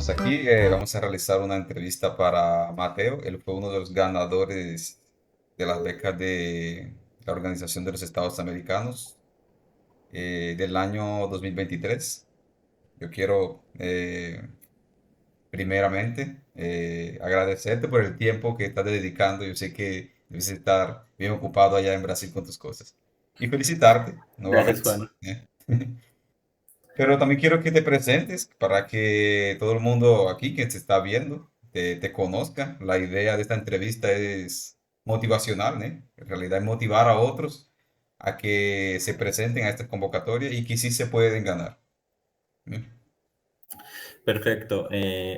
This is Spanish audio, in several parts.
estamos aquí. Vamos a realizar una entrevista para Mateo. Él fue uno de los ganadores de las becas de la Organización de los Estados Americanos del año 2023. Yo quiero, primeramente, agradecerte por el tiempo que estás dedicando. Yo sé que debes estar bien ocupado allá en Brasil con tus cosas. Y felicitarte Gracias, nuevamente. Juan. ¿eh? Pero también quiero que te presentes para que todo el mundo aquí que te está viendo te conozca. La idea de esta entrevista es motivacional, ¿eh? En realidad es motivar a otros a que se presenten a esta convocatoria y que sí se pueden ganar. ¿eh? Perfecto.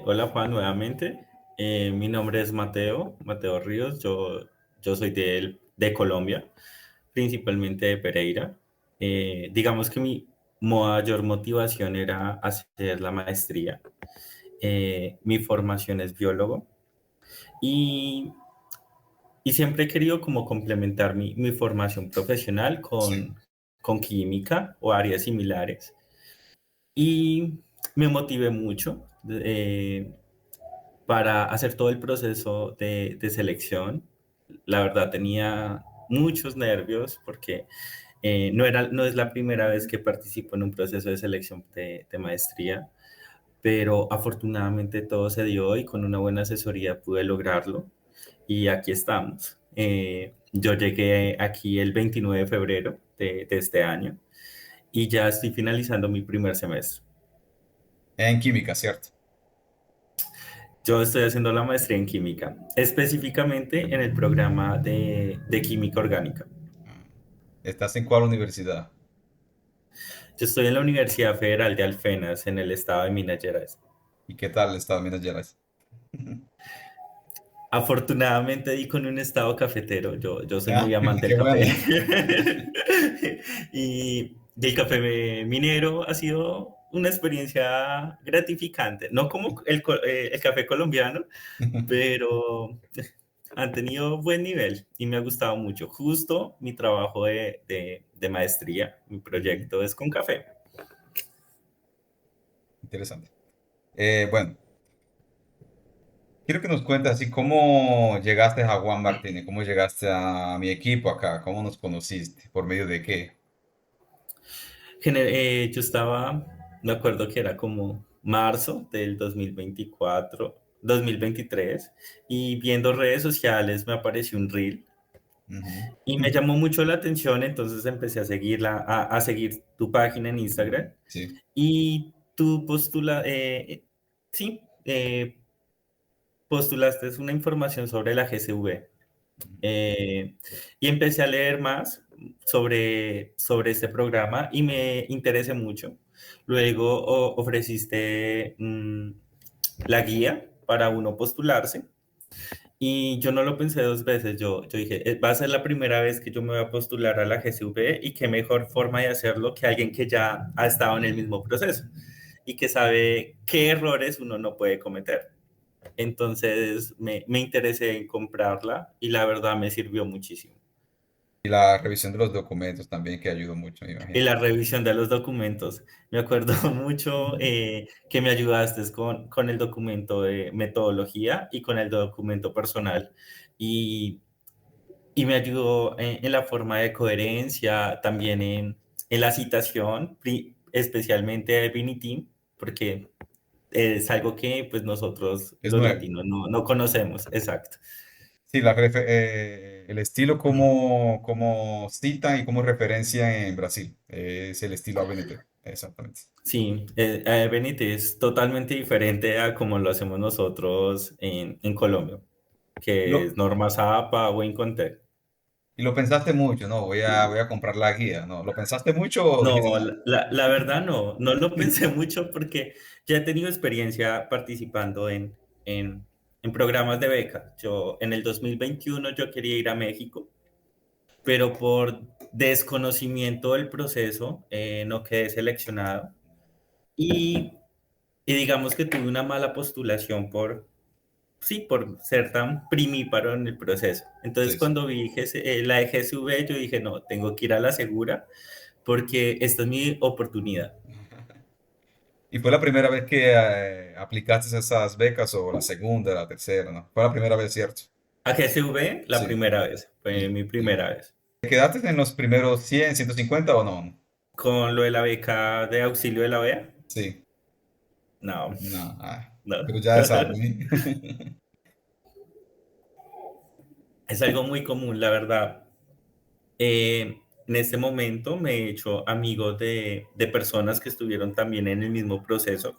Hola, Juan, nuevamente. Mi nombre es Mateo Ríos. Yo soy de Colombia, principalmente de Pereira. Digamos que mi mayor motivación era hacer la maestría. Mi formación es biólogo y, y siempre he querido como complementar mi formación profesional Sí, con química o áreas similares. Y me motivé mucho para hacer todo el proceso de selección. La verdad tenía muchos nervios porque no es la primera vez que participo en un proceso de selección de maestría, pero afortunadamente todo se dio y con una buena asesoría pude lograrlo y aquí estamos. Yo llegué aquí el 29 de febrero de este año y ya estoy finalizando mi primer semestre. en química, ¿cierto? Yo estoy haciendo la maestría en química, específicamente en el programa de química orgánica. Ah. ¿Estás en cuál universidad? Yo estoy en la Universidad Federal de Alfenas, en el estado de Minas Gerais. ¿Y qué tal está Minas Gerais? Afortunadamente di con un estado cafetero, yo soy Ah, muy amante qué del café. bueno. Y el café minero ha sido una experiencia gratificante, no como el café colombiano, pero han tenido buen nivel y me ha gustado mucho. Justo mi trabajo de maestría, mi Ujú. proyecto es con café. Interesante. Bueno. Quiero que nos cuentes así cómo llegaste a Juan Martínez, cómo llegaste a mi equipo acá, cómo nos conociste, por medio de qué. Yo estaba, me acuerdo que era como marzo del 2024, 2023, y viendo redes sociales me apareció un reel Ujú. y me llamó mucho la atención, entonces empecé a a seguir tu página en Instagram Sí. y tú sí, postulaste una información sobre la GCV. Eh, y empecé a leer más sobre este programa y me interesé mucho. Luego ofreciste la guía para uno postularse y yo no lo pensé dos veces. Yo dije, Va a ser la primera vez que yo me voy a postular a la GCV y qué mejor forma de hacerlo que alguien que ya ha estado en el mismo proceso y que sabe qué errores uno no puede cometer. Entonces me interesé en comprarla y la verdad me sirvió muchísimo. Y la revisión de los documentos también, que ayudó mucho, me Y imagino. la revisión de los documentos. Me acuerdo mucho que me ayudaste con el documento de metodología y con el documento personal. Y, y me ayudó en la forma de coherencia, también en la citación, especialmente de Team, porque es algo que pues nosotros Es los nuevo. latinos no conocemos. Exacto. Sí, el estilo como cita y como referencia en Brasil. Es el estilo ABNT. Exactamente. Sí, Benítez es totalmente diferente a como lo hacemos nosotros en Colombia, Y que lo, es Norma Zapa o Incontec. y lo pensaste mucho, ¿no? Voy a comprar la guía, ¿no? ¿Lo pensaste mucho o dijiste No, nada? la verdad no lo pensé mucho porque ya he tenido experiencia participando en programas de beca. Yo en el 2021 yo quería ir a México, pero por desconocimiento del proceso no quedé seleccionado y, y digamos que tuve una mala postulación sí, por ser tan primíparo en el proceso. Entonces, Sí, sí. cuando vi la de GSV, yo dije, no, tengo que ir a la segura porque esta es mi oportunidad. ¿Y fue la primera vez que aplicaste esas becas o la segunda, la tercera, no? Fue la primera vez, ¿cierto? A GSV la Sí. primera vez, fue ¿Y mi primera vez. te quedaste en los primeros 100, 150 o no? Con lo de la beca de auxilio de la OEA, Sí. no, No, no. pero ya es algo, ¿eh? Es algo muy común, la verdad. En este momento me he hecho amigo de personas que estuvieron también en el mismo proceso.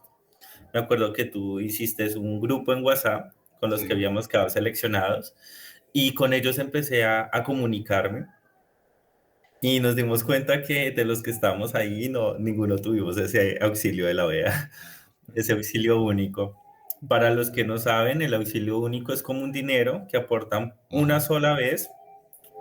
Me acuerdo que tú hiciste un grupo en WhatsApp con los que Sí. habíamos quedado seleccionados y con ellos empecé a comunicarme y nos dimos cuenta que de los que estábamos ahí, no, ninguno tuvimos ese auxilio de la OEA, ese auxilio único. Para los que no saben, el auxilio único es como un dinero que aportan una Ajá. sola vez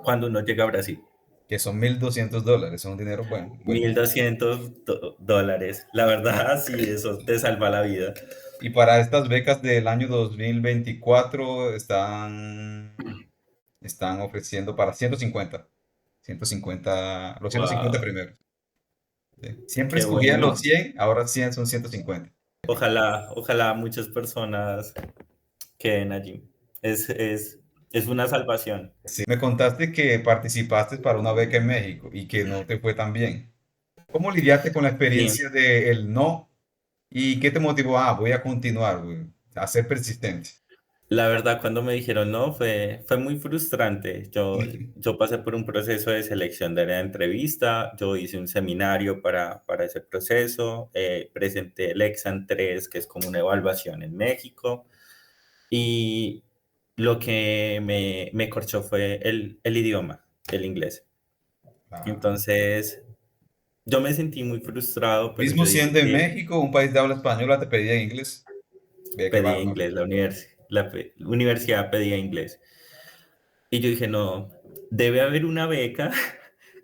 cuando uno llega a Brasil. Que son $1.200, es un dinero bueno, mil buenísimo. doscientos dólares. La verdad, sí, eso te salva la vida. Y para estas becas del año 2024 están ofreciendo para 150, los 150 Wow, primero. Sí. Siempre qué escogían los bueno. 100, ahora 100 son 150. Ojalá muchas personas queden allí. Es, es, es una salvación. Sí. Me contaste que participaste para una beca en México y que no te fue tan bien. ¿Cómo lidiaste con la Sí, experiencia del no y qué te motivó? Voy a continuar, güey, a ser persistente. la verdad, cuando me dijeron no, fue muy frustrante. Yo pasé por un proceso de selección de la entrevista, yo hice un seminario para ese proceso, presenté el Exam 3, que es como una evaluación en México, y lo que me corchó fue el idioma, el inglés. Ah, Entonces, yo me sentí muy frustrado, pero mismo yo dije siendo en que México, un país de habla española, te pedía inglés. Ve qué pedía bárbaro. inglés, la universidad pedía inglés. Y yo dije, no, debe haber una beca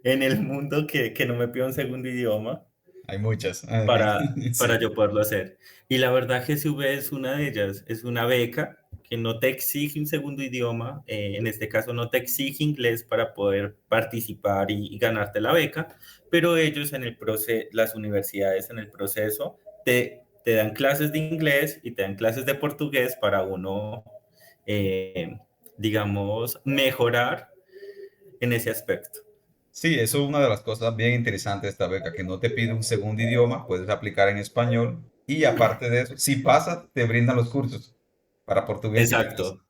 en el mundo que no me pida un segundo idioma Hay muchas. para Sí. yo poderlo hacer. Y la verdad GSV es una de ellas, es una beca que no te exige un segundo idioma, en este caso no te exige inglés para poder participar y ganarte la beca, pero ellos en el proceso, las universidades en el proceso, te dan clases de inglés y te dan clases de portugués para uno, eh, digamos, mejorar en ese aspecto. Sí, eso es una de las cosas bien interesantes de esta beca, que no te pide un segundo idioma, puedes aplicar en español y aparte de eso, si pasa, te brindan los cursos para portugués y demás. Exacto.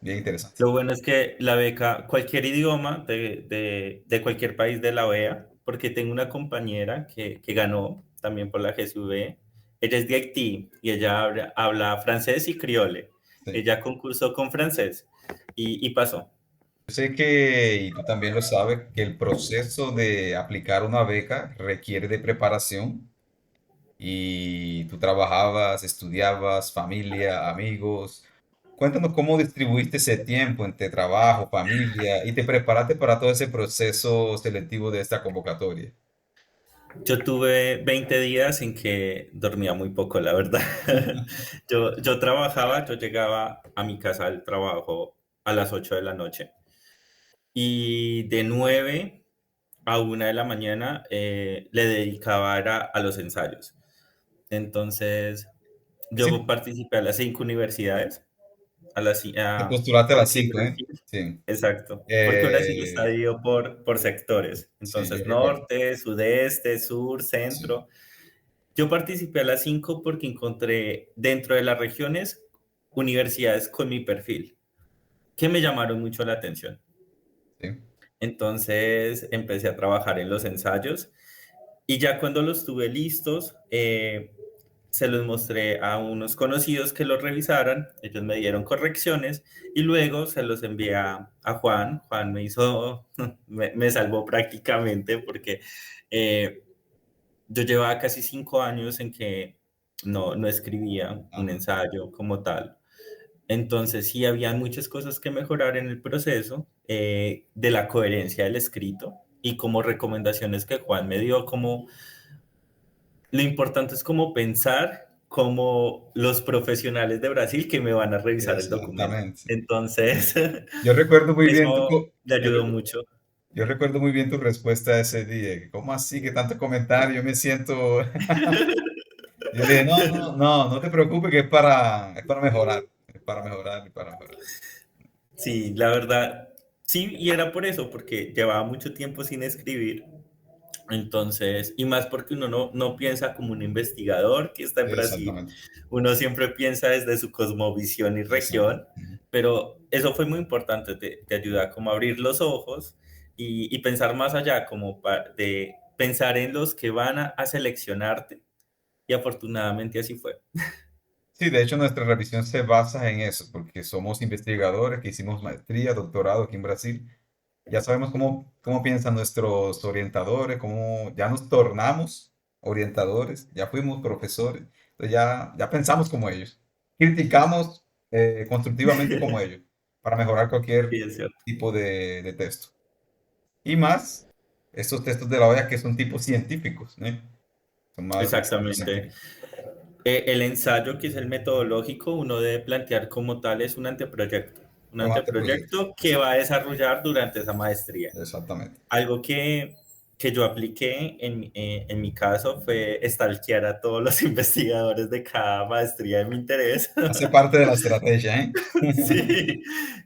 Bien interesante. Lo bueno es que la beca, cualquier idioma de cualquier país de la OEA, porque tengo una compañera que ganó también por la GSV, ella es de Haití y ella habla francés y criole. Sí. Ella concursó con francés y pasó. Yo sé que, y tú también lo sabes, que el proceso de aplicar una beca requiere de preparación y tú trabajabas, estudiabas, familia, amigos. Cuéntanos cómo distribuiste ese tiempo entre trabajo, familia y te preparaste para todo ese proceso selectivo de esta convocatoria. Yo tuve 20 días en que dormía muy poco, la verdad. Yo trabajaba, yo llegaba a mi casa del trabajo a las 8 de la noche y de 9 a 1 de la mañana le dedicaba a los ensayos. Entonces, Sí, yo participé a las 5 universidades, te postulaste a las porque 5, ¿eh? Brasil, Sí. exacto, porque Brasil está Eh, dividido por sectores. sí, yo Entonces, recuerdo. norte, sudeste, sur, Sí, centro. Yo participé a las 5 porque encontré dentro de las regiones universidades con mi perfil que me llamaron mucho la atención. sí. Entonces empecé a trabajar en los ensayos y ya cuando los tuve listos, se los mostré a unos conocidos que los revisaran, ellos me dieron correcciones y luego se los envié a Juan. Juan me hizo, me salvó prácticamente porque eh, yo llevaba casi 5 años en que no escribía un Ajá. ensayo como tal. Entonces sí había muchas cosas que mejorar en el proceso de la coherencia del escrito y como recomendaciones que Juan me dio, como lo importante es como pensar como los profesionales de Brasil que me van a revisar el documento. Exactamente. Entonces, Yo recuerdo muy bien tu, eso le yo ayudó recu- mucho. yo recuerdo muy bien tu respuesta ese día. ¿Cómo así que tanto comentario? Yo me siento Y yo le dije, no te preocupes que es para mejorar, es para mejorar y para mejorar. Sí, la verdad, sí, y era por eso, porque llevaba mucho tiempo sin escribir. Entonces, y más porque uno no piensa como un investigador que está en Brasil, Exactamente, uno siempre piensa desde su cosmovisión y exacto. región, pero eso fue muy importante, te ayuda como a abrir los ojos y pensar más allá, como de pensar en los que van a seleccionarte, y afortunadamente así fue. Sí, de hecho nuestra revisión se basa en eso, porque somos investigadores que hicimos maestría, doctorado aquí en Brasil. Ya sabemos cómo piensan nuestros orientadores, cómo ya nos tornamos orientadores, ya fuimos profesores, entonces ya pensamos como ellos. Criticamos constructivamente como ellos, para mejorar Sí, cualquier es cierto. tipo de texto. Y más, estos textos de la OEA que son tipos científicos, ¿eh? Son más tipo Exactamente. científicos. El ensayo, que es el metodológico, uno debe plantear como tal es un Es un anteproyecto. anteproyecto que va a desarrollar durante esa maestría. Exactamente. Algo que yo apliqué en mi caso fue stalkear a todos los investigadores de cada maestría de mi interés. Hace parte de la estrategia, ¿eh? Sí,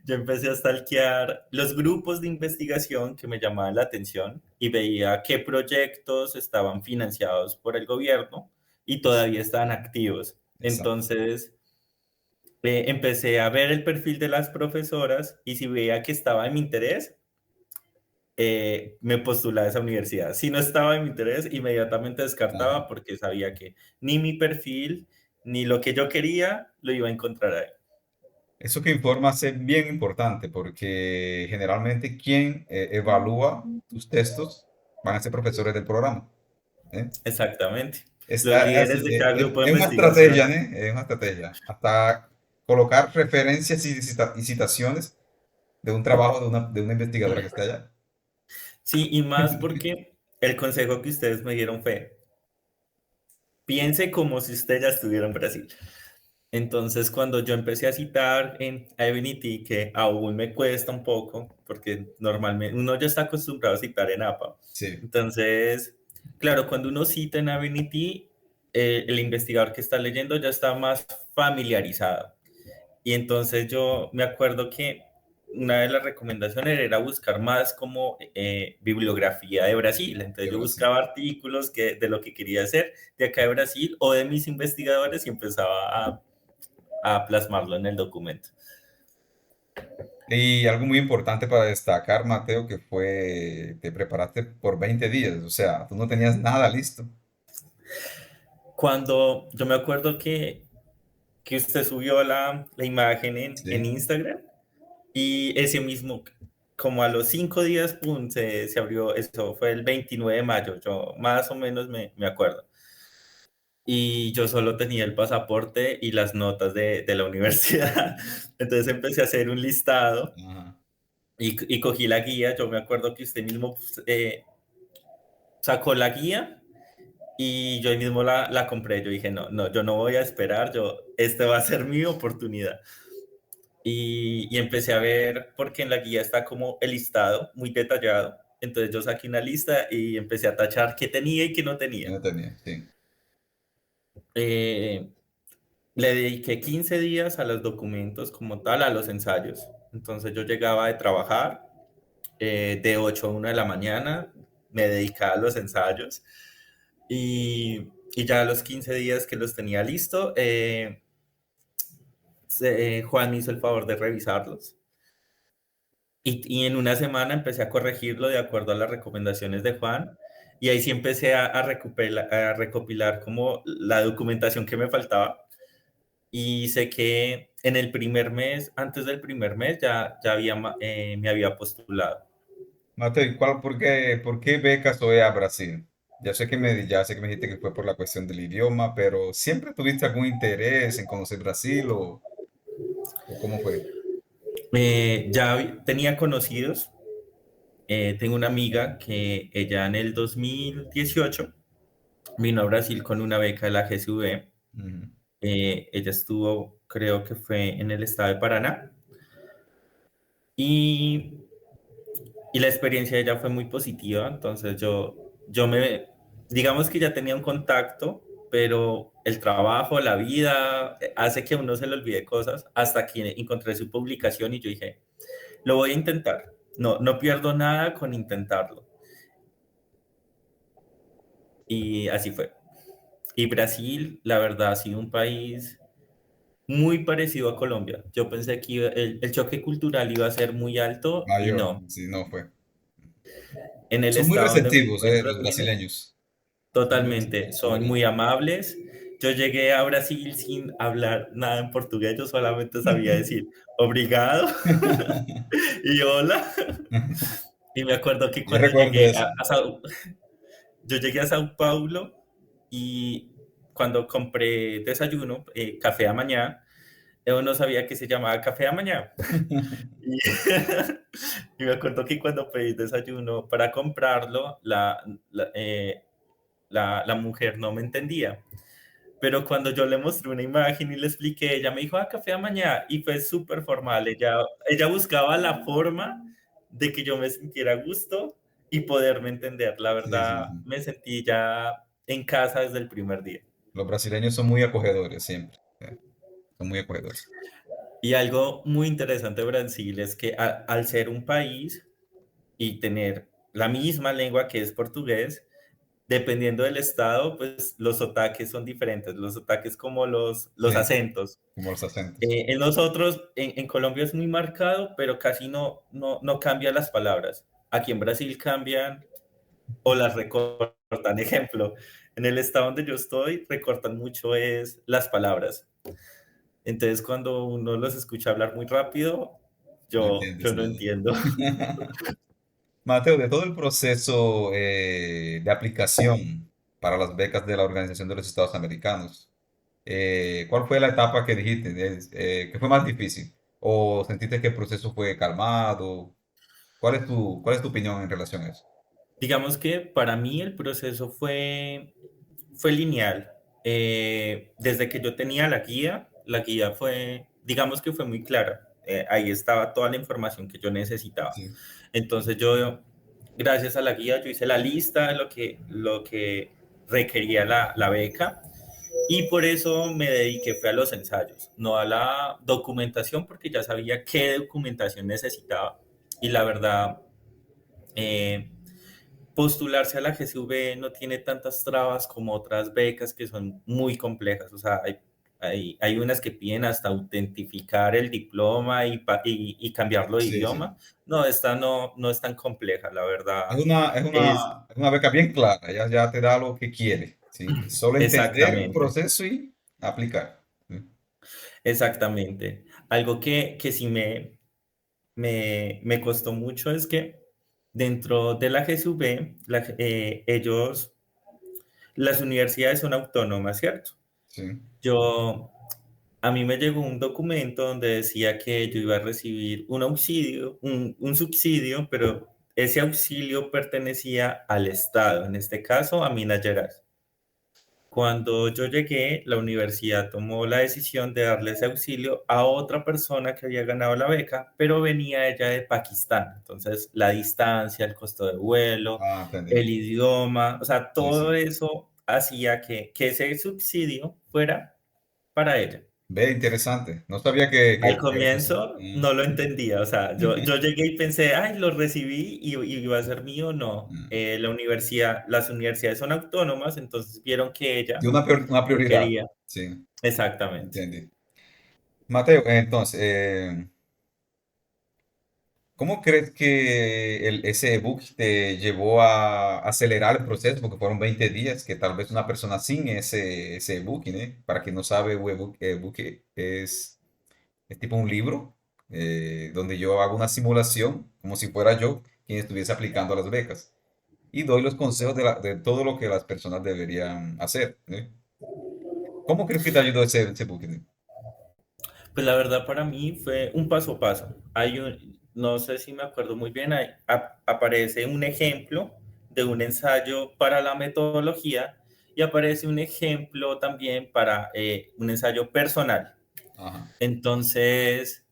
yo empecé a stalkear los grupos de investigación que me llamaban la atención y veía qué proyectos estaban financiados por el gobierno y todavía estaban activos. Exacto. Entonces, empecé a ver el perfil de las profesoras y si veía que estaba en mi interés, me postulaba a esa universidad. Si no estaba en mi interés, inmediatamente Ajá. descartaba porque sabía que ni mi perfil ni lo que yo quería lo iba a encontrar ahí. Eso que informas es bien importante porque generalmente quien evalúa tus textos van a ser profesores del programa, ¿eh? Exactamente. Los Está, líderes de cada grupo de es una estrategia, investigación. ¿eh? Es una estrategia. Hasta colocar referencias y citaciones de un trabajo de una investigadora que está allá. Sí, y más porque el consejo que ustedes me dieron fue, piense como si usted ya estuviera en Brasil. Entonces, cuando yo empecé a citar en Evenity, que aún me cuesta un poco, porque normalmente uno ya está acostumbrado a citar en APA. Sí, Entonces, claro, cuando uno cita en Evenity, el investigador que está leyendo ya está más familiarizado. Y entonces yo me acuerdo que una de las recomendaciones era buscar más como bibliografía de Brasil. Entonces de yo Brasil. buscaba artículos de lo que quería hacer de acá de Brasil o de mis investigadores y empezaba a plasmarlo en el documento. Y algo muy importante para destacar, Mateo, que fue, te preparaste por 20 días, o sea, tú no tenías nada listo. Cuando yo me acuerdo que usted subió la imagen en Sí. Instagram y ese mismo, como a los 5 días, pum, se abrió, eso fue el 29 de mayo, yo más o menos me acuerdo. Y yo solo tenía el pasaporte y las notas de la universidad. Entonces empecé a hacer un listado Ajá. y cogí la guía. Yo me acuerdo que usted mismo pues, sacó la guía y yo ahí mismo la compré. Yo dije, no, yo no voy a esperar, este va a ser mi oportunidad. Y empecé a ver, porque en la guía está como el listado muy detallado. Entonces yo saqué una lista y empecé a tachar qué tenía y qué no Yo tenía. no tenía, sí. Eh, Le dediqué 15 días a los documentos como tal, a los ensayos. Entonces yo llegaba de trabajar de 8 a 1 de la mañana, me dedicaba a los ensayos y ya a los 15 días que los tenía listo, Juan me hizo el favor de revisarlos. Y en una semana empecé a corregirlo de acuerdo a las recomendaciones de Juan. Y ahí sí empecé a recopilar como la documentación que me faltaba. Y sé que en el primer mes, antes del primer mes, ya me había postulado. Mateo, ¿y por qué becas hoy a Brasil? Ya sé que me dijiste que fue por la cuestión del idioma, pero ¿siempre tuviste algún interés en conocer Brasil o cómo fue? Tenía conocidos, tengo una amiga que ella en el 2018 vino a Brasil con una beca de la GSV. Ujú. Ella estuvo, creo que fue en el estado de Paraná, y, y la experiencia de ella fue muy positiva. Entonces digamos que ya tenía un contacto pero el trabajo, la vida, hace que uno se le olvide cosas hasta que encontré su publicación y yo dije, lo voy a intentar. No, no pierdo nada con intentarlo. Y así fue. Y Brasil, la verdad, ha sido un país muy parecido a Colombia. Yo pensé que el choque cultural iba a ser muy alto y Mayor, no. sí, no fue. En el Son muy estado donde me receptivos, encuentro, los Río, brasileños. Son muy totalmente, receptivos, la son verdad. muy amables. Yo llegué a Brasil sin hablar nada en portugués, yo solamente sabía decir obrigado y hola. Y me acuerdo que Yo cuando recuerdo llegué eso. yo llegué a Sao Paulo y cuando compré desayuno, café a mañana, yo no sabía que se llamaba café a mañana. Y, y me acuerdo que cuando pedí desayuno para comprarlo, la mujer no me entendía. Pero cuando yo le mostré una imagen y le expliqué, ella me dijo, café a mañana, y fue súper formal. Ella buscaba la forma de que yo me sintiera a gusto y poderme entender. La Sí, sí, verdad, sí. me sentí ya en casa desde el primer día. Los brasileños son muy acogedores siempre. Son muy acogedores. Y algo muy interesante de Brasil es que al ser un país y tener la misma lengua que es portugués, dependiendo del estado, pues los sotaques son diferentes, los sotaques como los Sí, acentos. como los acentos. En nosotros, en Colombia es muy marcado, pero casi no cambia las palabras. Aquí en Brasil cambian o las recortan. Ejemplo, en el estado donde yo estoy, recortan mucho es las palabras. Entonces, cuando uno los escucha hablar muy rápido, No yo entiendes no nada. entiendo. Mateo, de todo el proceso de aplicación para las becas de la Organización de los Estados Americanos, ¿cuál fue la etapa que dijiste que fue más difícil? ¿O sentiste que el proceso fue calmado? ¿Cuál es tu opinión en relación a eso? Digamos que para mí el proceso fue lineal. Desde que yo tenía la guía fue, digamos que fue muy clara. Ahí estaba toda la información que yo necesitaba. Sí, Entonces yo, gracias a la guía, yo hice la lista de lo que requería la beca y por eso me dediqué fue a los ensayos, no a la documentación porque ya sabía qué documentación necesitaba. Y la verdad, eh, postularse a la GCV no tiene tantas trabas como otras becas que son muy complejas. O sea, hay unas que piden hasta autentificar el diploma y cambiarlo de sí, sí. idioma. No, esta no es tan compleja, la verdad. Es Es una beca bien clara, ella ya te da lo que quiere, ¿sí? Es solo entender el exactamente, proceso y aplicar. ¿Sí? exactamente. Algo que sí me costó mucho es que dentro de la GSV, las universidades son autónomas, ¿cierto? Sí. Yo, a mí me llegó un documento donde decía que yo iba a recibir un auxilio, un subsidio, pero ese auxilio pertenecía al Estado, en este caso a Minas Gerais. Cuando yo llegué, la universidad tomó la decisión de darle ese auxilio a otra persona que había ganado la beca, pero venía ella de Pakistán. Entonces, la distancia, el costo de vuelo, Ah, entendí. el idioma, o sea, Sí, todo sí. eso hacía que ese subsidio fuera para ella. Ve, interesante. No sabía Al que era así. comienzo no lo entendía, o sea, yo llegué y pensé, ay, lo recibí y iba a ser mío, no. Mm. Las universidades son autónomas, entonces vieron que De ella una lo prioridad. quería. Sí, Exactamente. entendí. Mateo, entonces, ¿cómo crees que ese ebook te llevó a acelerar el proceso? Porque fueron 20 días que tal vez una persona sin ese ebook, ¿eh? Para quien no sabe, un ebook es tipo un libro donde yo hago una simulación, como si fuera yo quien estuviese aplicando las becas. Y doy los consejos de todo lo que las personas deberían hacer, ¿eh? ¿Cómo crees que te ayudó ese ebook? Pues la verdad para mí fue un paso a paso. No sé si me acuerdo muy bien, aparece un ejemplo de un ensayo para la metodología y aparece un ejemplo también para un ensayo personal. Ajá. Entonces,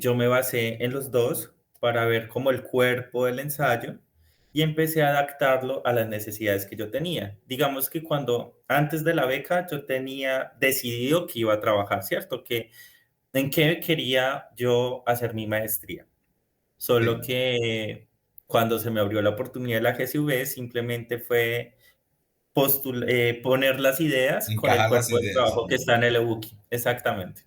yo me basé en los dos para ver como el cuerpo del ensayo y empecé a adaptarlo a las necesidades que yo tenía. Digamos que cuando antes de la beca yo tenía decidido que iba a trabajar, ¿cierto? Que en qué quería yo hacer mi maestría. Solo Sí, que cuando se me abrió la oportunidad de la GSV, simplemente fue poner las ideas con el encajar las cuerpo de ideas. trabajo que está en el eBooking. Exactamente.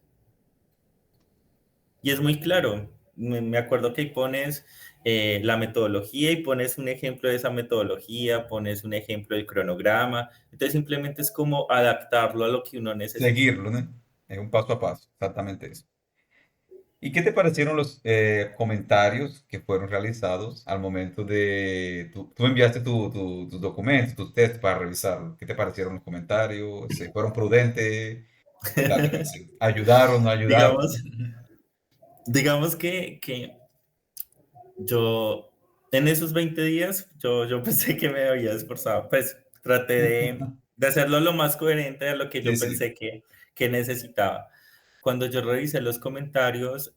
Y es muy claro. Me acuerdo que ahí pones la metodología y pones un ejemplo de esa metodología, pones un ejemplo del cronograma. Entonces simplemente es como adaptarlo a lo que uno necesita. Seguirlo, ¿no? Es un paso a paso, exactamente eso. ¿Y qué te parecieron los comentarios que fueron realizados al momento de... Tú enviaste tus documentos, tus test para revisarlo. ¿Qué te parecieron los comentarios? ¿Fueron prudentes? ¿Qué tal te pareció? ¿Ayudaron, no ayudaron? digamos, digamos que yo, en esos 20 días, yo pensé que me había esforzado. Pues traté de hacerlo lo más coherente a lo que Sí, yo sí. pensé que necesitaba. Cuando yo revisé los comentarios,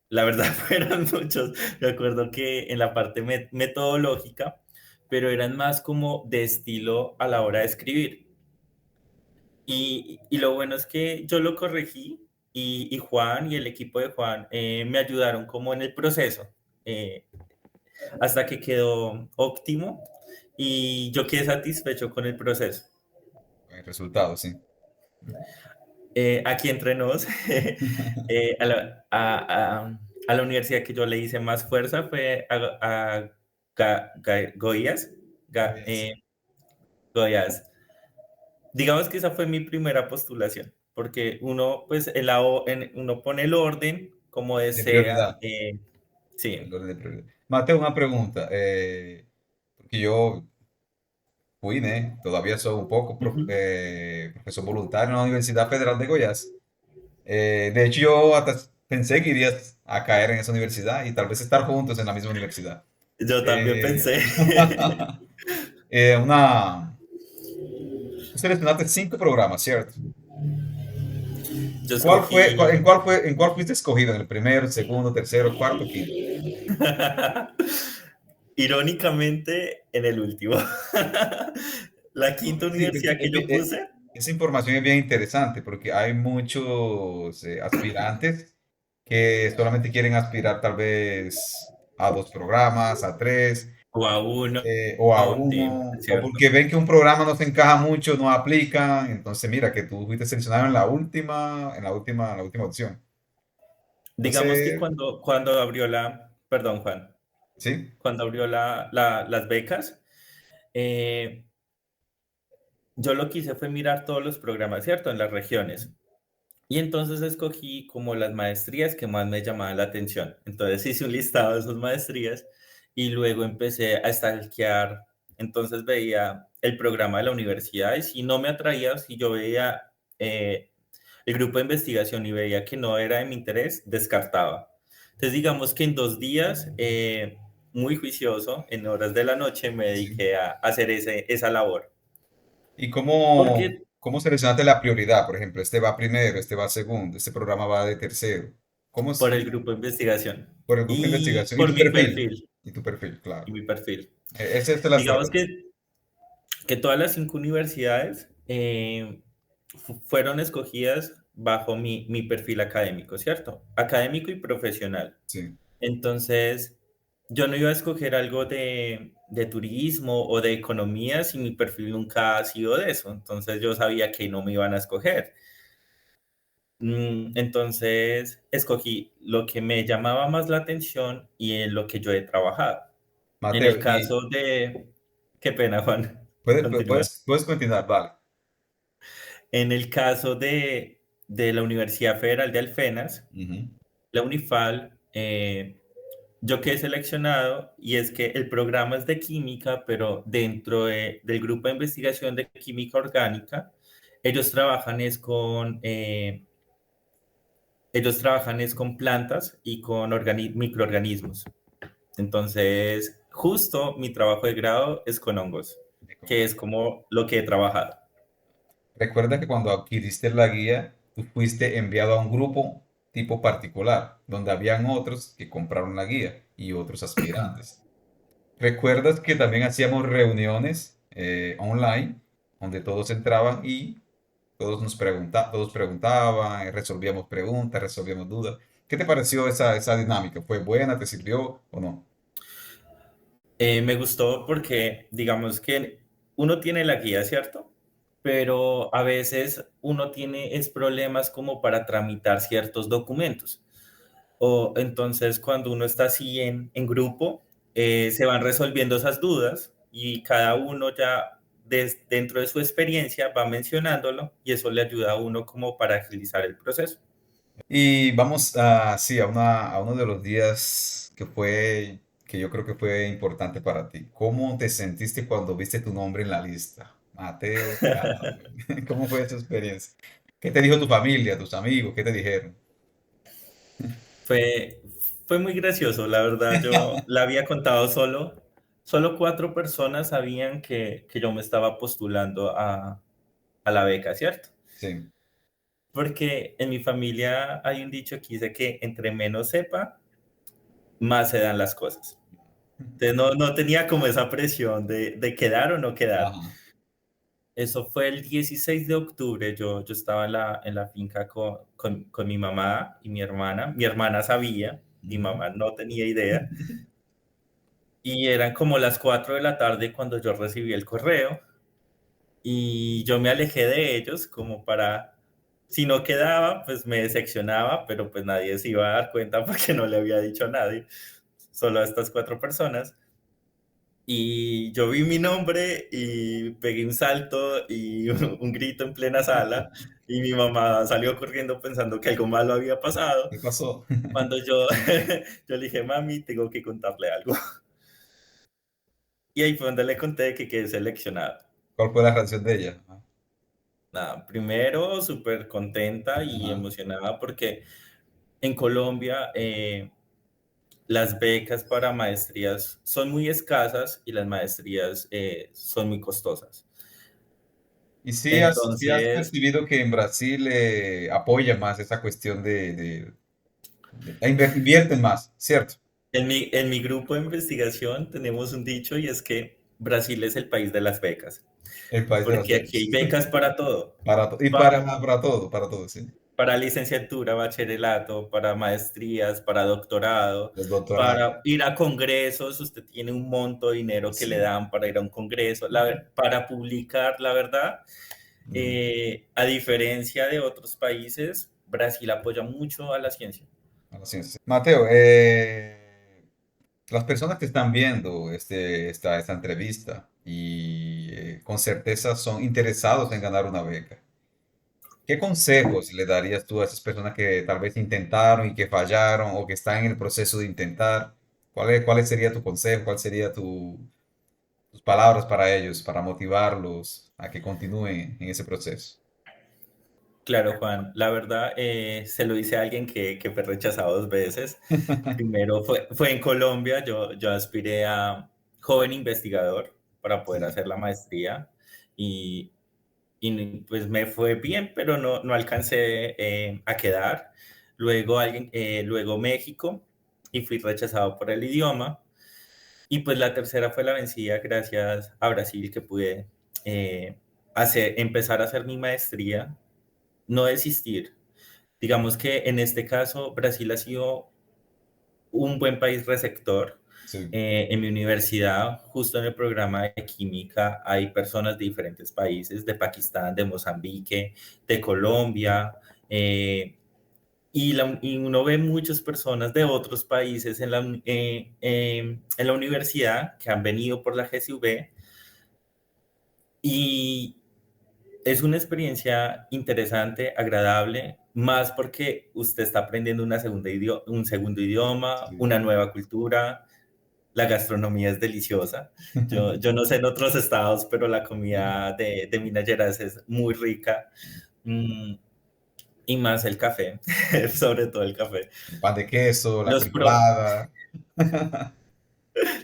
la verdad fueron muchos. Me acuerdo que en la parte metodológica, pero eran más como de estilo a la hora de escribir. Y lo bueno es que yo lo corregí y Juan y el equipo de Juan me ayudaron como en el proceso. Hasta que quedó óptimo y yo quedé satisfecho con el proceso. El resultado, sí. Aquí entre nos, a la universidad que yo le hice más fuerza fue a Goiás. Ga- Pues, eh, Goiás. Digamos que esa fue mi primera postulación, porque uno, pues, uno pone el orden como de desea. prioridad. Sí. El orden de prioridad. Mateo, una pregunta. Porque yo fui, ¿eh? Todavía soy un poco Ujú. profesor voluntario en la Universidad Federal de Goiás. De hecho, yo hasta pensé que irías a caer en esa universidad y tal vez estar juntos en la misma universidad. Yo también Eh, pensé. eh, una, Tú seleccionaste 5 programas, ¿cierto? Yo escogí. En cuál fuiste escogido? ¿En el primero, segundo, tercero, cuarto, quinto? Irónicamente, en el último. La No, quinta sí, universidad que yo puse. esa información es bien interesante porque hay muchos aspirantes que solamente quieren aspirar tal vez a 2 programas, a tres, O a uno, o a sí, uno, es o cierto. porque ven que un programa no se encaja mucho, no aplican. Entonces, mira que tú fuiste seleccionado en la última opción. Digamos que Entonces, cuando abrió perdón, Juan, sí, cuando abrió las becas, eh, yo lo que hice fue mirar todos los programas, ¿cierto? En las regiones. Y entonces escogí como las maestrías que más me llamaban la atención. Entonces hice un listado de esas maestrías y luego empecé a stalkear. Entonces veía el programa de la universidad y si no me atraía, si yo veía el grupo de investigación y veía que no era de mi interés, descartaba. Entonces digamos que en 2 días, muy juicioso, en horas de la noche, me sí. dediqué a hacer esa labor. ¿Y Porque cómo seleccionaste la prioridad? Por ejemplo, este va primero, este va segundo, este programa va de tercero. ¿Cómo es? por el grupo de investigación Por el grupo de y investigación y por tu mi perfil. perfil. Y tu perfil, Y claro. mi perfil. Esa es la Digamos estrategia. que todas las 5 universidades fueron escogidas bajo mi perfil académico, ¿cierto? Académico y profesional. Sí. Entonces, yo no iba a escoger algo de turismo o de economía si mi perfil nunca ha sido de eso. Entonces, yo sabía que no me iban a escoger. Entonces, escogí lo que me llamaba más la atención y en lo que yo he trabajado. En Mateo, el y caso de... Qué pena, Juan. puedes, Continúa. puedes continuar, vale. En el caso de la Universidad Federal de Alfenas, Ujú. la Unifal, yo quedé seleccionado y es que el programa es de química, pero dentro del grupo de investigación de química orgánica, ellos trabajan es con, eh, ellos trabajan es con plantas y con microorganismos. Entonces, justo mi trabajo de grado es con hongos, que es como lo que he trabajado. Recuerda que cuando adquiriste la guía, tú fuiste enviado a un grupo tipo particular, donde habían otros que compraron la guía y otros aspirantes. ¿Recuerdas que también hacíamos reuniones online donde todos entraban y todos preguntaban, resolvíamos preguntas, resolvíamos dudas? ¿Qué te pareció esa dinámica? ¿Fue buena? ¿Te sirvió o no? Me gustó porque, digamos que uno tiene la guía, ¿cierto? Pero a veces uno tiene es problemas como para tramitar ciertos documentos. O entonces cuando uno está así en grupo, se van resolviendo esas dudas y cada uno ya dentro de su experiencia va mencionándolo y eso le ayuda a uno como para agilizar el proceso. Y vamos a, sí, a uno de los días que yo creo que fue importante para ti. ¿Cómo te sentiste cuando viste tu nombre en la lista? Mateo Cadaver. ¿Cómo fue esa experiencia? ¿Qué te dijo tu familia, tus amigos? ¿Qué te dijeron? Fue, fue muy gracioso, la verdad. Yo la había contado solo 4 personas sabían que yo me estaba postulando a la beca, ¿cierto? Sí. Porque en mi familia hay un dicho que dice que entre menos sepa, más se dan las cosas. Entonces no tenía como esa presión de quedar o no quedar. Ajá. Eso fue el 16 de octubre. Yo estaba en la finca con mi mamá y mi hermana. Mi hermana sabía, mi Ujú. mamá no tenía idea. Y eran como las 4 de la tarde cuando yo recibí el correo y yo me alejé de ellos como para, si no quedaba, pues me decepcionaba, pero pues nadie se iba a dar cuenta porque no le había dicho a nadie, solo a estas 4 personas. Y yo vi mi nombre y pegué un salto y un grito en plena sala y mi mamá salió corriendo pensando que algo malo había pasado. ¿Qué pasó? Cuando yo le dije, mami, tengo que contarle algo. Y ahí fue donde le conté que quedé seleccionado. ¿Cuál fue la reacción de ella? Nada, primero súper contenta y Ajá. emocionada porque en Colombia las becas para maestrías son muy escasas y las maestrías son muy costosas. ¿Y si has Entonces, percibido que en Brasil apoya más esa cuestión invierten más, ¿cierto? en mi grupo de investigación tenemos un dicho y es que Brasil es el país de las becas, El país de las porque aquí becas. hay becas para todo, Y para, para todo, sí. para licenciatura, bachillerato, para maestrías, para doctorado, Los doctorados, para ir a congresos, usted tiene un monto de dinero que le sí. dan para ir a un congreso, para publicar, la verdad, Ujú. a diferencia de otros países, Brasil apoya mucho a la ciencia. A la ciencia. Mateo, las personas que están viendo esta entrevista y con certeza son interesados en ganar una beca. ¿Qué consejos le darías tú a esas personas que tal vez intentaron y que fallaron o que están en el proceso de intentar? ¿Cuál sería tu consejo? ¿Cuál sería tus palabras para ellos, para motivarlos a que continúen en ese proceso? Claro, Juan, la verdad, se lo hice a alguien que fue rechazado 2 veces. Primero fue en Colombia, yo aspiré a joven investigador para poder Sí. hacer la maestría y, pues me fue bien, pero no alcancé a quedar. Luego México y fui rechazado por el idioma. Y pues la tercera fue la vencida gracias a Brasil que pude eh, empezar a hacer mi maestría, no desistir. Digamos que en este caso Brasil ha sido un buen país receptor. Sí. En mi universidad, justo en el programa de química, hay personas de diferentes países, de Pakistán, de Mozambique, de Colombia, y uno ve muchas personas de otros países en la universidad que han venido por la GCV y es una experiencia interesante, agradable, más porque usted está aprendiendo un segundo idioma, Sí. una nueva cultura, la gastronomía es deliciosa. Yo no sé en otros estados, pero la comida de Minas Gerais es muy rica. Mm, y más el café, sobre todo el café. El pan de queso, la Los pro, frijolada, la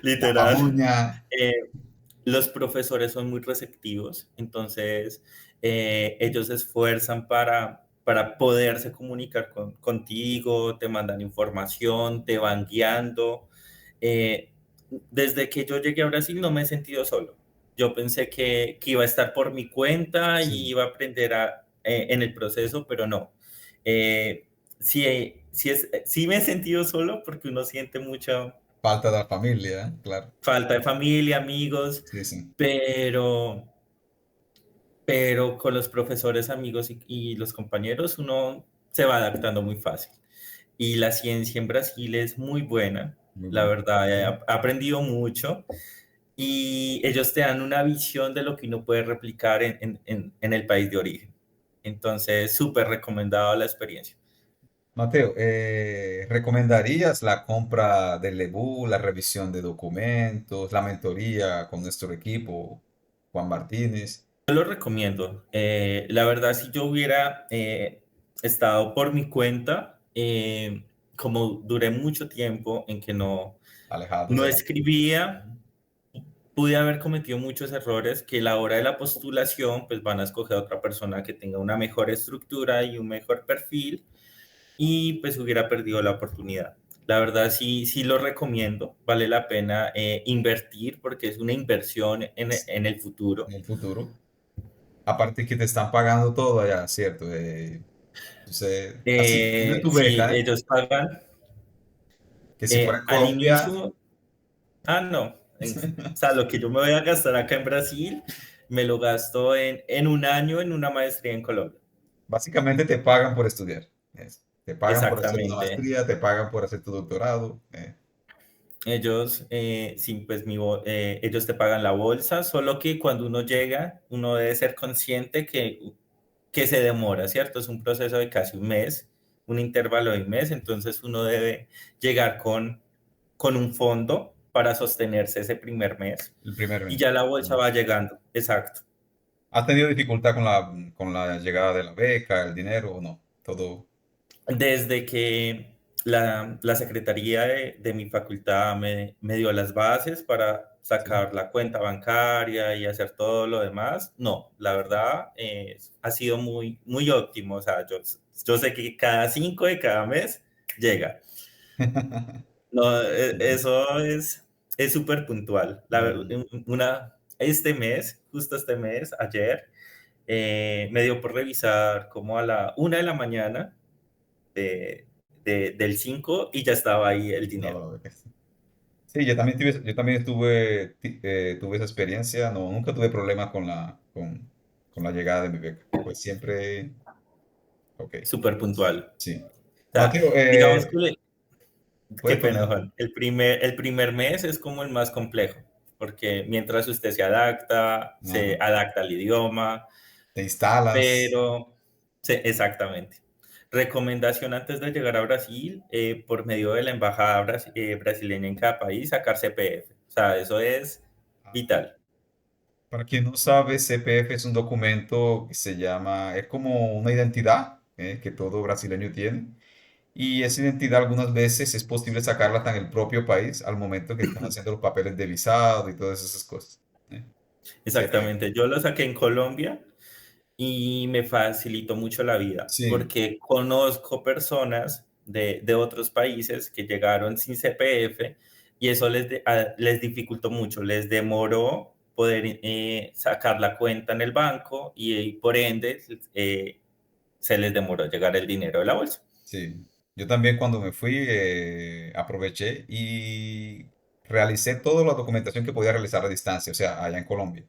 literal, pajuña. eh, los profesores son muy receptivos, entonces ellos se esfuerzan para poderse comunicar contigo, te mandan información, te van guiando. Eh, desde que yo llegué a Brasil no me he sentido solo. Yo pensé que iba a estar por mi cuenta y Sí, iba a aprender en el proceso, pero no. Sí me he sentido solo porque uno siente mucha falta de la familia, ¿eh? Claro. falta de familia, amigos, Sí, sí. pero, pero con los profesores, amigos y los compañeros uno se va adaptando muy fácil. Y la ciencia en Brasil es muy buena, Muy la bueno. verdad, he aprendido mucho y ellos te dan una visión de lo que uno puede replicar en el país de origen. Entonces, súper recomendado la experiencia. Mateo, ¿recomendarías la compra del EBU, la revisión de documentos, la mentoría con nuestro equipo, Juan Martínez, Yo lo recomiendo. La verdad, si yo hubiera estado por mi cuenta, como duré mucho tiempo en que alejados no de la... escribía, pude haber cometido muchos errores que a la hora de la postulación, pues van a escoger a otra persona que tenga una mejor estructura y un mejor perfil y pues hubiera perdido la oportunidad. La verdad sí lo recomiendo, vale la pena invertir porque es una inversión en el en futuro. el futuro? Aparte que te están pagando todo allá, ¿cierto? Entonces, así, dime tu Sí, beca, ¿eh? ellos pagan Que si fuera en al Colombia, inicio, no, o sea, lo que yo me voy a gastar acá en Brasil, me lo gasto en un año en una maestría en Colombia. básicamente te pagan por estudiar. Te pagan por hacer una Exactamente. maestría, te pagan por hacer tu doctorado. Ellos, sí, pues ellos te pagan la bolsa, solo que cuando uno llega, uno debe ser consciente que se demora, ¿cierto? Es un proceso de casi un mes, un intervalo de un mes, entonces uno debe llegar con un fondo para sostenerse ese primer mes El primer y mes. ya la bolsa va llegando, exacto. ¿Has tenido dificultad con la llegada de la beca, el dinero o no? Todo. Desde que la secretaría de mi facultad me dio las bases para Sí. sacar la cuenta bancaria y hacer todo lo demás, no, la verdad ha sido muy óptimo. O sea, yo sé que cada 5 de cada mes llega. No, eso es súper puntual. Muy bien. Este mes, justo este mes, ayer, me dio por revisar como a la 1 de la mañana de, del 5 y ya estaba ahí el No, dinero. la beca. Sí, yo también tuve esa experiencia. No, nunca tuve problemas con la llegada de mi beca. Pues siempre, ok, Súper puntual. sí. O sea, Mateo, digamos que, qué puedes pena, continuar. Juan. El primer mes es como el más complejo, porque mientras usted se Ajá. adapta al idioma, Te instalas. pero sí, exactamente. Recomendación antes de llegar a Brasil, por medio de la embajada brasileña en cada país, sacar CPF. O sea, eso es vital. Para quien no sabe, CPF es un documento que se llama, es como una identidad que todo brasileño tiene. Y esa identidad algunas veces es posible sacarla hasta en el propio país al momento que estás haciendo los papeles de visado y todas esas cosas. ¿Eh? CPF. Exactamente. Yo lo saqué en Colombia y me facilitó mucho la vida, Sí, porque conozco personas de otros países que llegaron sin CPF y eso les dificultó mucho, les demoró poder sacar la cuenta en el banco y por ende se les demoró llegar el dinero de la bolsa. sí. Yo también cuando me fui aproveché y realicé toda la documentación que podía realizar a distancia, o sea, allá en Colombia.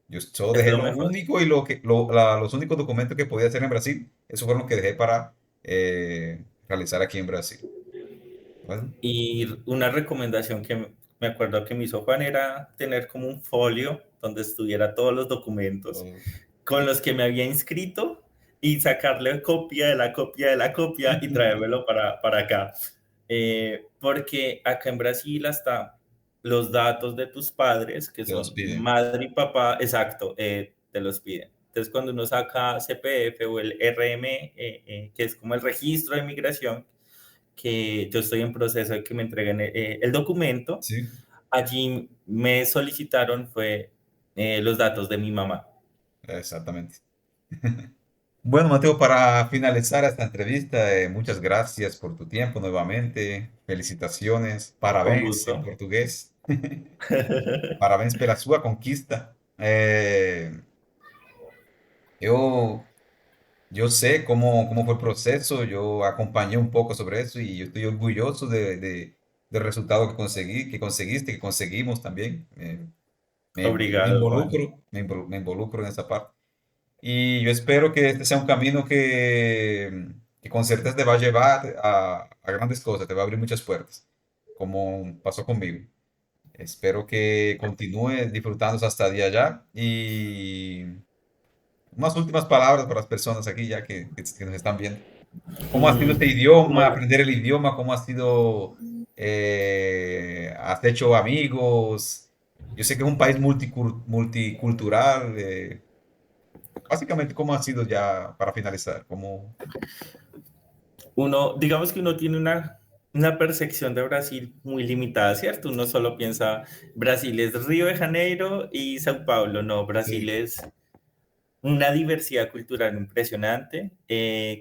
Yo solo Es dejé lo lo mejor. único y los únicos documentos que podía hacer en Brasil, esos fueron los que dejé para realizar aquí en Brasil. Bueno, Y una recomendación que me acuerdo que me hizo Juan era tener como un folio donde estuviera todos los documentos todo- con los que me había inscrito y sacarle copia de la copia de la copia y traérmelo para acá. Porque acá en Brasil hasta los datos de tus padres, que te los son piden. madre y papá, exacto, te los piden. Entonces, cuando uno saca CPF o el RM, que es como el registro de migración, que yo estoy en proceso de que me entreguen el documento, Sí, allí me solicitaron fue los datos de mi mamá. exactamente. Bueno, Mateo, para finalizar esta entrevista, muchas gracias por tu tiempo nuevamente. Felicitaciones, Con parabéns en gusto. portugués. Parabéns pela sua conquista. Eu, yo sé cómo fue el proceso, yo acompañé un poco sobre eso y yo estoy orgulloso del resultado que conseguí, que conseguiste, que conseguimos también. Me Obrigado, Juan. involucro, me involucro en esa parte. Y yo espero que este sea un camino que con certeza te va a llevar a grandes cosas, te va a abrir muchas puertas, como pasó conmigo. Espero que continúes disfrutando hasta día allá y unas últimas palabras para las personas aquí ya que nos están viendo. ¿Cómo ha sido este idioma, Bueno, aprender el idioma? ¿Cómo ha sido, has hecho amigos? Yo sé que es un país multicultural. Básicamente, ¿cómo ha sido ya para finalizar? ¿Cómo? digamos que uno tiene una percepción de Brasil muy limitada, ¿cierto? Uno solo piensa, Brasil es Río de Janeiro y Sao Paulo. No, Brasil Sí. es una diversidad cultural impresionante.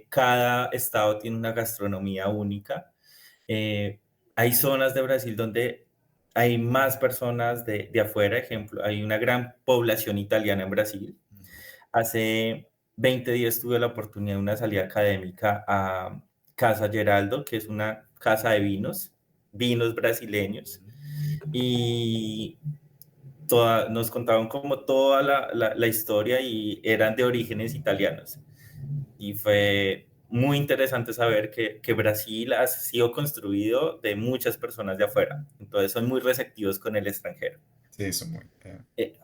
Cada estado tiene una gastronomía única. Eh, Hay zonas de Brasil donde hay más personas de afuera. Ejemplo, hay una gran población italiana en Brasil. Hace 20 días tuve la oportunidad de una salida académica a Casa Geraldo, que es una casa de vinos, vinos brasileños, y nos contaban como toda la historia y eran de orígenes italianos. Y fue muy interesante saber que Brasil ha sido construido de muchas personas de afuera, entonces son muy receptivos con el extranjero. Sí, son muy. Eh,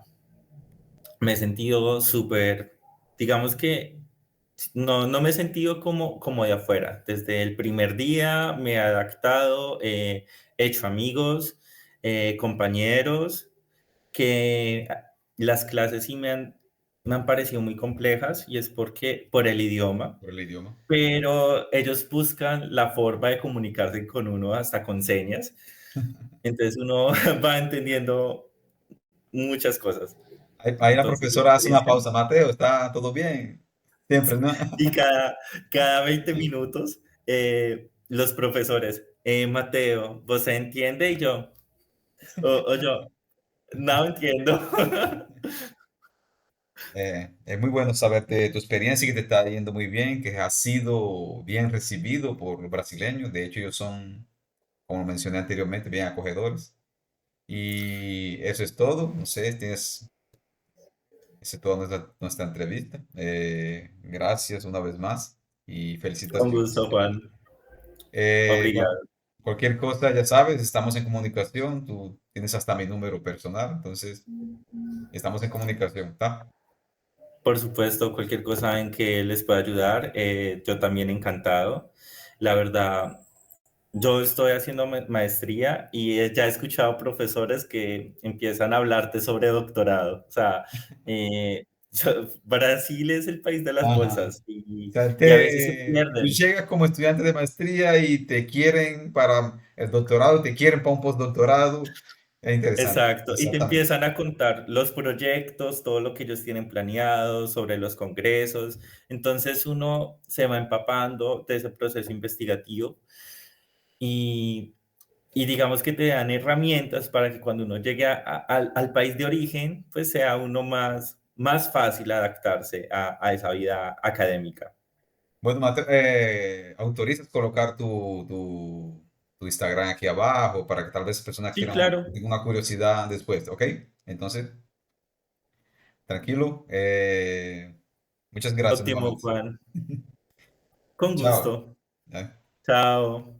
Me he sentido súper, digamos que no me he sentido como de afuera. Desde el primer día me he adaptado, he hecho amigos, compañeros, que las clases sí me han parecido muy complejas y es porque por el idioma, Por el idioma. pero ellos buscan la forma de comunicarse con uno hasta con señas. Entonces uno va entendiendo muchas cosas. Ahí la Entonces, profesora hace una experiencia. pausa. Mateo, ¿está todo bien? Siempre, ¿no? Y cada 20 minutos, los profesores, Mateo, ¿vos se entiende? Y yo, o yo, no entiendo. Es muy bueno saber de tu experiencia y que te está yendo muy bien, que has sido bien recibido por los brasileños. De hecho, ellos son, como mencioné anteriormente, bien acogedores. Y eso es todo. No sé, esa es toda nuestra entrevista. Gracias una vez más y Con gusto, felicitaciones. Juan. Eh, cual- Obrigado. Cualquier cosa, ya sabes, estamos en comunicación. Tú tienes hasta mi número personal, entonces estamos en comunicación, ¿está? Por supuesto, cualquier cosa en que les pueda ayudar, yo también encantado. La verdad, yo estoy haciendo maestría y ya he escuchado profesores que empiezan a hablarte sobre doctorado. O sea, Brasil es el país de las Ajá. O bolsas sea, y a veces se tú pierden. llegas como estudiante de maestría y te quieren para el doctorado, te quieren para un postdoctorado. Es interesante, Exacto, y te exactamente. empiezan a contar los proyectos, todo lo que ellos tienen planeado, sobre los congresos. Entonces uno se va empapando de ese proceso investigativo y, y digamos que te dan herramientas para que cuando uno llegue al país de origen, pues sea uno más fácil adaptarse a esa vida académica. Bueno, Mateo, ¿autorizas colocar tu Instagram aquí abajo para que tal vez personas Sí, quieran, claro. tengan una curiosidad después, ¿ok? Entonces, tranquilo. Muchas gracias Óptimo, nuevamente. Juan. Con Chao. gusto. Ya. Chao.